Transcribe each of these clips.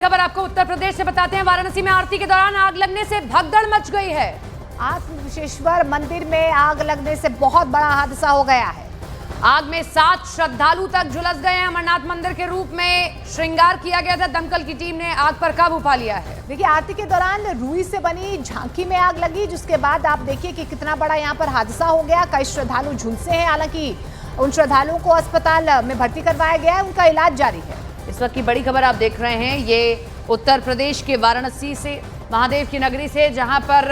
खबर आपको उत्तर प्रदेश से बताते हैं। वाराणसी में आरती के दौरान आग लगने से भगदड़ मच गई है। आज विश्वेश्वर मंदिर में आग लगने से बहुत बड़ा हादसा हो गया है। आग में 7 श्रद्धालु तक झुलस गए हैं। अमरनाथ मंदिर के रूप में श्रृंगार किया गया था। दमकल की टीम ने आग पर काबू पा लिया है। देखिए, आरती के दौरान रुई से बनी झांकी में आग लगी, जिसके बाद आप देखिए कि कितना बड़ा यहाँ पर हादसा हो गया। कई श्रद्धालु झुलसे हैं। हालांकि उन श्रद्धालुओं को अस्पताल में भर्ती करवाया गया है, उनका इलाज जारी है। इस वक्त की बड़ी खबर आप देख रहे हैं, ये उत्तर प्रदेश के वाराणसी से, महादेव की नगरी से, जहां पर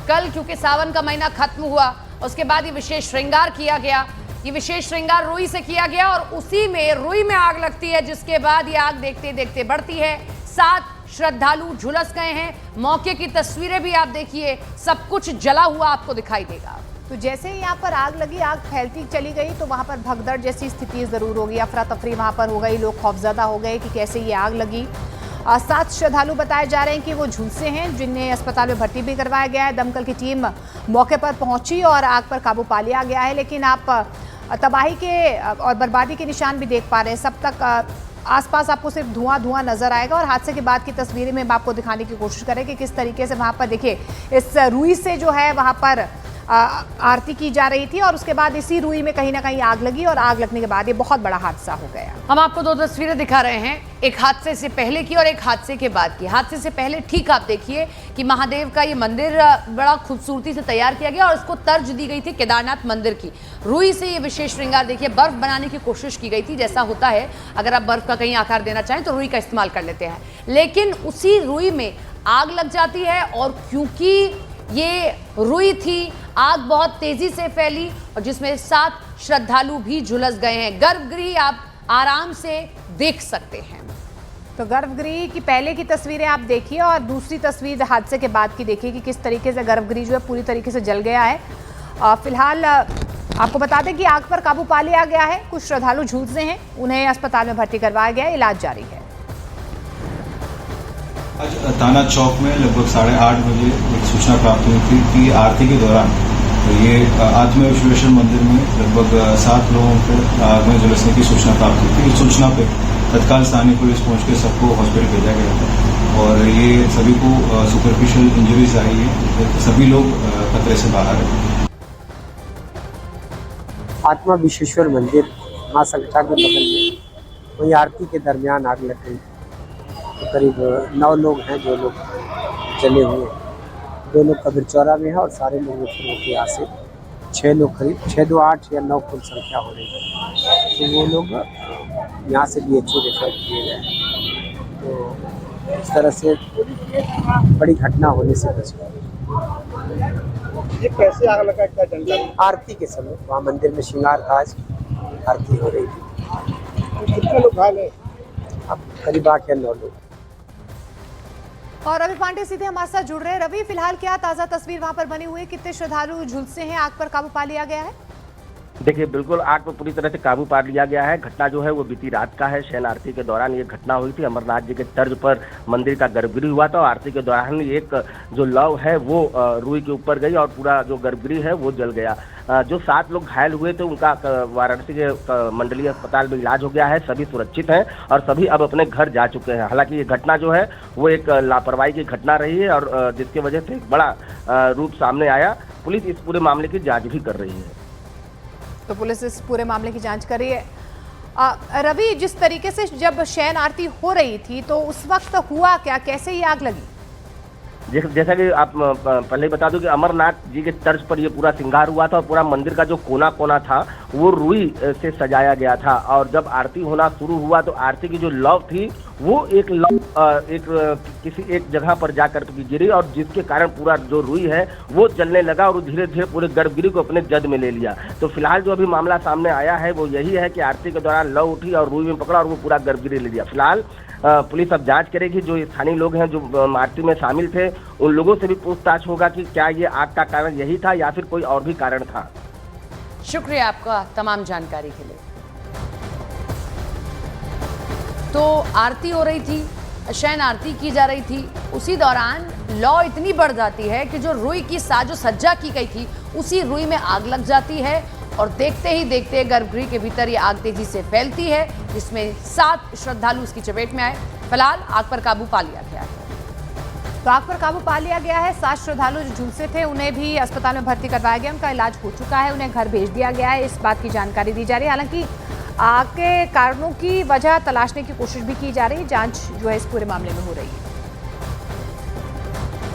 कल क्योंकि सावन का महीना खत्म हुआ, उसके बाद ये विशेष श्रृंगार किया गया। ये विशेष श्रृंगार रुई से किया गया और उसी में रुई में आग लगती है, जिसके बाद ये आग देखते देखते बढ़ती है। 7 श्रद्धालु झुलस गए हैं। मौके की तस्वीरें भी आप देखिए, सब कुछ जला हुआ आपको दिखाई देगा। तो जैसे ही यहाँ पर आग लगी, आग फैलती चली गई, तो वहाँ पर भगदड़ जैसी स्थिति जरूर होगी। अफरा तफरी वहाँ पर हो गई, लोग खौफजदा हो गए कि कैसे ये आग लगी। 7 श्रद्धालु बताए जा रहे हैं कि वो झुलसे हैं, जिन्हें अस्पताल में भर्ती भी करवाया गया है। दमकल की टीम मौके पर पहुंची और आग पर काबू पा लिया गया है। लेकिन आप तबाही के और बर्बादी के निशान भी देख पा रहे हैं। सब तक आसपास आपको सिर्फ धुआं नजर आएगा। और हादसे के बाद की तस्वीरें में आपको दिखाने की कोशिश करें कि किस तरीके से वहाँ पर देखिए, इस रुई से जो है वहाँ पर आरती की जा रही थी और उसके बाद इसी रुई में कहीं ना कहीं आग लगी और आग लगने के बाद ये बहुत बड़ा हादसा हो गया। हम आपको 2 तस्वीरें दिखा रहे हैं, एक हादसे से पहले की और एक हादसे के बाद की। हादसे से पहले ठीक आप देखिए कि महादेव का ये मंदिर बड़ा खूबसूरती से तैयार किया गया और इसको तर्ज दी गई थी केदारनाथ मंदिर की। रुई से ये विशेष श्रृंगार देखिए, बर्फ बनाने की कोशिश की गई थी। जैसा होता है, अगर आप बर्फ का कहीं आकार देना चाहें तो रुई का इस्तेमाल कर लेते हैं, लेकिन उसी रुई में आग लग जाती है। और क्योंकि ये रुई थी, आग बहुत तेजी से फैली और जिसमें 7 श्रद्धालु भी झुलस गए हैं। गर्भगृह आप आराम से देख सकते हैं। तो गर्भगृह की पहले की तस्वीरें आप देखिए और दूसरी तस्वीर हादसे के बाद की देखिए कि किस तरीके से गर्भगृह जो है पूरी तरीके से जल गया है। फिलहाल आपको बता दें कि आग पर काबू पा लिया गया है। कुछ श्रद्धालु झुलसे हैं, उन्हें अस्पताल में भर्ती करवाया गया है, इलाज जारी है। आज थाना चौक में लगभग 8:30 बजे एक सूचना प्राप्त हुई थी कि आरती के दौरान तो ये आत्मा विश्वेश्वर मंदिर में लगभग 7 लोगों को आग में झुलसने की सूचना प्राप्त हुई थी। इस सूचना पे तत्काल स्थानीय पुलिस पहुंच के सबको हॉस्पिटल भेजा गया था और ये सभी को सुपरफिशियल इंजरीज आई है। सभी लोग खतरे से बाहर हैं। आत्मा विश्वेश्वर मंदिर मां संकटा के बगल में वही आरती के दरमियान आग लग गई। तो करीब 9 लोग हैं जो लोग जले हुए हैं। 2 लोग कबीर चौरा में है और सारे लोग के यहाँ से 6 लोग, करीब 6, 2, 8 या 9 कुल संख्या हो रही है। तो वो लोग यहाँ से BHO रेफर किए गए हैं। तो इस तरह से बड़ी घटना होने से बच गई। ये कैसे आग लगा, क्या जानकारी? आरती के समय वहाँ मंदिर में श्रृंगार था, आज आरती हो रही थी। कितने लोग घायल हैं? अब करीब 8 या 9 लोग। और रवि पांडे सीधे हमारे साथ जुड़ रहे हैं। रवि, फिलहाल क्या ताजा तस्वीर वहां पर बनी हुई है? कितने श्रद्धालु झुलसे हैं? आग पर काबू पा लिया गया है? देखिए, बिल्कुल आग पर पूरी तरह से काबू पा लिया गया है। घटना जो है वो बीती रात का है। शयन आरती के दौरान ये घटना हुई थी। अमरनाथ जी के तर्ज पर मंदिर का गर्भगृह हुआ था और आरती के दौरान एक जो लौ है वो रुई के ऊपर गई और पूरा जो गर्भगृह है वो जल गया। जो 7 लोग घायल हुए थे उनका वाराणसी के मंडलीय अस्पताल में इलाज हो गया है। सभी सुरक्षित हैं और सभी अब अपने घर जा चुके हैं। हालांकि ये घटना जो है वो एक लापरवाही की घटना रही है और जिसकी वजह से एक बड़ा रूप सामने आया। पुलिस इस पूरे मामले की जाँच भी कर रही है। तो पुलिस इस पूरे मामले की जांच कर रही है। रवि, जिस तरीके से जब शयन आरती हो रही थी तो उस वक्त हुआ क्या, कैसे ये आग लगी? जैसा कि आप पहले ही बता दूं कि अमरनाथ जी के तर्ज पर ये पूरा श्रृंगार हुआ था और पूरा मंदिर का जो कोना कोना था वो रुई से सजाया गया था। और जब आरती होना शुरू हुआ तो आरती की जो लौ थी वो एक लौ किसी एक जगह पर जाकर के गिरी और जिसके कारण पूरा जो रुई है वो जलने लगा और धीरे धीरे पूरे गर्भगृह को अपने जद में ले लिया। तो फिलहाल जो अभी मामला सामने आया है वो यही है कि आरती के दौरान लौ उठी और रुई में पकड़ा और वो पूरा गर्भगृह ले लिया। फिलहाल पुलिस अब जांच करेगी। जो स्थानीय लोग हैं जो आरती में शामिल थे उन लोगों से भी पूछताछ होगा कि क्या ये आग का कारण यही था या फिर कोई और भी कारण था। शुक्रिया आपका तमाम जानकारी के लिए। तो आरती हो रही थी, शयन आरती की जा रही थी, उसी दौरान लौ इतनी बढ़ जाती है कि जो रुई की साजो सज्जा की गई थी उसी रुई में आग लग जाती है और देखते ही देखते गर्भगृह के भीतर ये आग तेजी से फैलती है, जिसमें 7 श्रद्धालु इसकी चपेट में आए। फिलहाल आग पर काबू पा लिया गया है। तो आग पर काबू पा लिया गया है। 7 श्रद्धालु जो झुलसे थे उन्हें भी अस्पताल में भर्ती करवाया गया, उनका इलाज हो चुका है, उन्हें घर भेज दिया गया है। इस बात की जानकारी दी जा रही है। हालांकि आग के कारणों की वजह तलाशने की कोशिश भी की जा रही है। जांच जो है इस पूरे मामले में हो रही है।